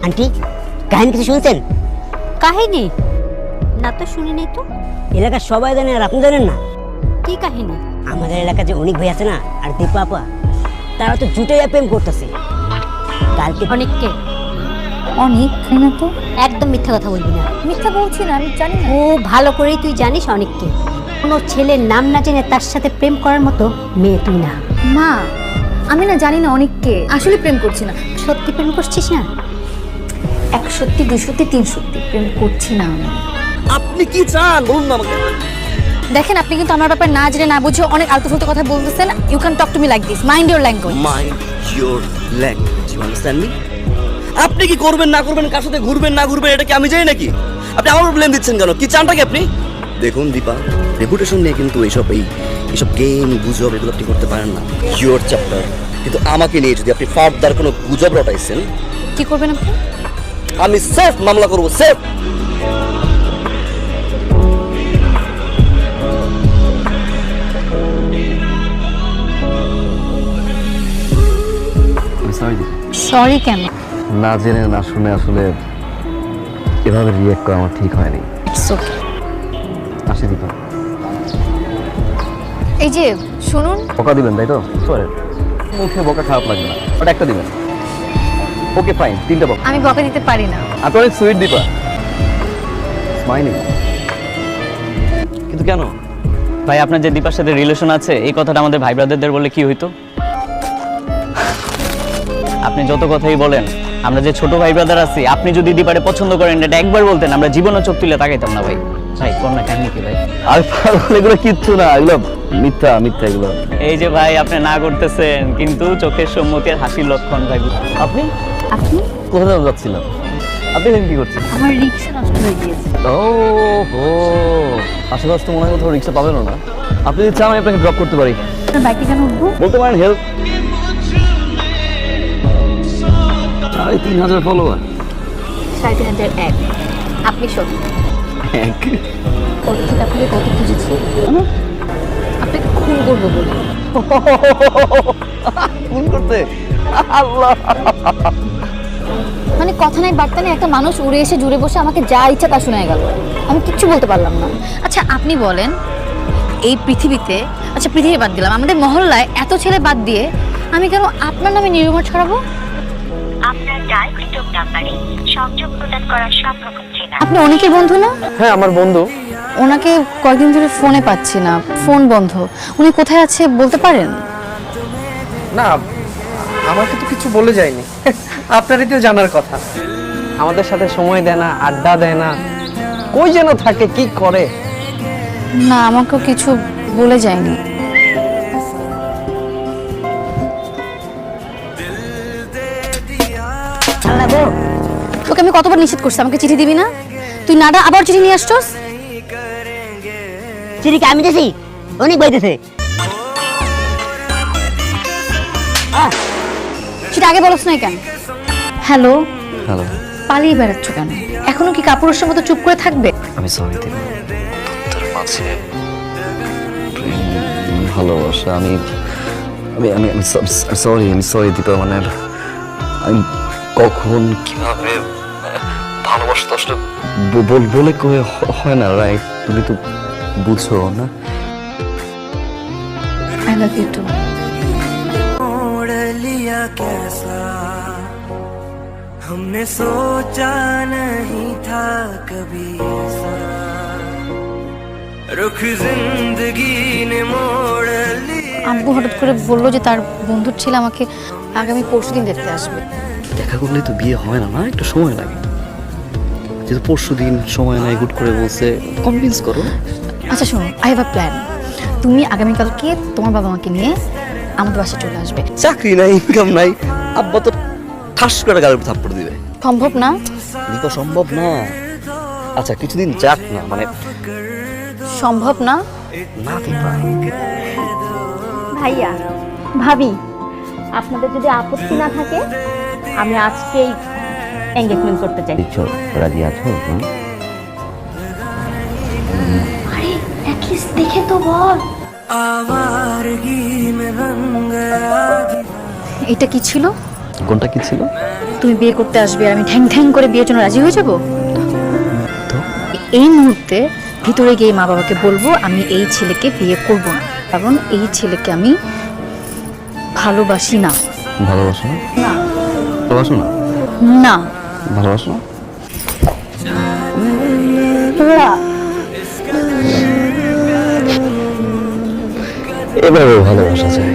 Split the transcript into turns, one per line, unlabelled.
Aunty, কাহিনী কিছু শুনছেন?
কাহিনী না তো শুনি নাই তো।
এলাকার সবাই জানে আর আপনি জানেন না?
কি কাহিনী?
আমাদের এলাকায় যে অনেক ভাই আছে না আর দীপা আপা, তারা তো জুটে প্রেম করতেছে। কালকে
অনেককে
অনেক না তো,
একদম মিথ্যা কথা বলবি না।
মিথ্যা বলছি না, আমি জানি না।
ও ভালো করেই তুই জানিস অনেককে। কোনো ছেলের নাম না জেনে তার সাথে প্রেম করার মতো মেয়ে তুই না।
মা, আমি না জানি না অনেককে আসলে প্রেম করছি না।
সত্যি প্রেম করছিস না?
এক সত্যি, দুই সত্যি, তিন সত্যি প্রেম করছি না আমি।
আপনি কি চান বলুন না আমাকে।
দেখেন, আপনি কিন্তু আমার ব্যাপারে না জেনে না বুঝে অনেক আলতু ফালতু কথা বলতেছেন। You can talk to me like this, mind your language.
Mind your language, you understand me? আপনি কি করবেন না করবেন, কার সাথে ঘুরবেন না ঘুরবেন, এটা কি আমি জানি নাকি? আপনি আমার প্রবলেম দিচ্ছেন কেন? কি চানটা কি আপনি? দেখুন দীপা, রেপুটেশন নিয়ে কিন্তু এইসব গেম গুজব এগুলো আপনি করতে পারেন না। Your chapter. কিন্তু আমাকে নিয়ে যদি আপনি ফার্দার কোনো গুজব রটাইছেন,
কি করবেন আপনি?
আমি সেফ মামলা করবো, সেফ।
সরি কেন?
না জেনে না শুনে আসলে এভাবে রিয়েক্ট করা আমার ঠিক হয়নি।
It's okay.
আসি দীপা।
এই যে শুনুন,
বকা দিবেন তাই তো? সরে, মুখে বকা খারাপ লাগে না, ওটা একটা দিবেন। ওকে ফাইন, তিনটা বকা।
আমি বকা দিতে পারি না।
আপনি অনেক সুইট দীপা, স্মাইলিং।
কিন্তু কেন?
ভাই আপনার যে দীপার সাথে রিলেশন আছে এই কথাটা আমাদের ভাই ব্রাদারদের বললে কি হইতো? আপনি যত কথাই বলেন, আমরা যে ছোট ভাই ব্রাদার আছি, আপনি যদি দীপারে পছন্দ করেন এটা একবার বলতেন, আমরা জীবনে চোখ তুলে তাকাইতাম না ভাই। ভাই কন্যা কাহিনী কি ভাই?
আর পাগল, এগুলো কিচ্ছু না, এগুলো মিথ্যা মিথ্যা এগুলো।
এই যে ভাই আপনি না করতেছেন, কিন্তু চোখের সম্মতি আর হাসির লক্ষণ ভাই।
আপনি
আপনি?
কোথায় যাচ্ছিলাম? আপনি এখানে কি করছেন?
আমার রিক্সা নষ্ট হয়ে গিয়েছে।
ও হো, আশেপাশে তো মনে হয় কোথাও রিক্সা পাবেন না। আপনি যদি চান আমি আপনাকে ড্রপ করতে পারি।
আপনার বাইকে কেন উঠবো?
বলতে পারেন হেল্প। 3,500 ফলোয়ার।
3,501। আপনি সত্যি কত থেকে আপনাকে কত খুঁজেছি, আপনাকে খুন করবো বলে।
ফোন করতে আল্লাহ,
মানে কথা নাই বার্তা নেই, একটা মানুষ উড়ে এসে জুড়ে বসে আমাকে যা ইচ্ছা তা শোনায় গেল, আমি কিচ্ছু বলতে পারলাম না। আচ্ছা আপনি বলেন, এই পৃথিবীতে, আচ্ছা পৃথিবী বাদ দিলাম, আমাদের মহল্লায় এত ছেলে বাদ দিয়ে আমি কেন আপনার নামে নিরুমার ছড়াবো?
আপনার ডায়ালকৃত নাম্বারে সংযোগ প্রদান করা সম্ভব হচ্ছে না।
আপনি অনেকের বন্ধু না?
হ্যাঁ আমার বন্ধু।
ওনাকে কয়েকদিন ধরে ফোনে পাচ্ছি না, ফোন বন্ধ। উনি কোথায় আছে বলতে পারেন?
না, আমাকে তো কিছু বলে যায়নি। আপনারই তো জানার কথা। আমাদের সাথে সময় দেয় না, আড্ডা দেয় না, কই যেন থাকে, কি করে।
না, আমাকেও কিছু বলে যায়নি।
আল্লাহ গো,
তোকে আমি কতবার নিষেধ করছি আমাকে চিঠি দিবি না, তুই নাডা আবার চিঠি নিয়ে আসছস।
চিঠিকে আমি দিয়েছি, অনেক বইতেছে।
সেটা আগে বলছ না কেন? Hello,
hello.
পালিয়ে বেড়াচ্ছ কেন? এখনো কি কাপুরুষের মতো চুপ করে থাকবে?
আমি সরি দীপা, তোর মাঝে প্রেম ভালোবাসা, আমি আমি আমি সরি, আমি সরি দীপা। মানে আমি কখন কিভাবে ভালোবাসা তো আসলে বলে কয়ে হয় না, রাইট? তুমি তো বুঝছো না।
I love you too.
कैसा हमने सोचा नहीं था कभी ऐसा रुख जिंदगी ने मोड़ लिया।
আব্বু হঠাৎ করে বললো যে তার বন্ধুর ছেলে আমাকে আগামী পরশুদিন দেখতে আসবে।
দেখা করলে তো বিয়ে হয় না, না একটু সময় লাগে। যেহেতু পরশুদিন সময় নাই, হুট করে বলছে, কনভিন্স করো।
আচ্ছা শোনো, আই হ্যাভ আ প্ল্যান। তুমি আগামীকালকে তোমার বাবা মাকে নিয়ে আমাদের বাসায় চলে আসবে।
চাকরি নাই, ইনকাম নাই, আব্বা তো ঠাস করে গালের উপর থাপ্পড় দিবে।
সম্ভব না?
দীপা সম্ভব না। আচ্ছা কিছুদিন যাক না, মানে
সম্ভব না?
না দীপা।
ভাইয়া, ভাবি, আপনাদের যদি আপত্তি না থাকে আমি আজকেই এনগেজমেন্ট করতে চাই।
রাজি আছো?
আরে অ্যাটলিস্ট দেখে তো বল।
आवारगी में बन गया।
এটা কি ছিল?
কোনটা কি ছিল?
তুমি বিয়ে করতে আসবে আর আমি ঠ্যাং ঠ্যাং করে বিয়ের জন্য রাজি হয়ে যাব। এই মুহূর্তে ভিতরে গিয়ে মা বাবাকে বলবো আমি এই ছেলেকে বিয়ে করব না, কারণ এই ছেলেকে আমি ভালোবাসি না।
ভালোবাসো না?
না
ভালোবাসো না?
না
ভালোবাসো না? এভাবে ভালোবাসা যায়?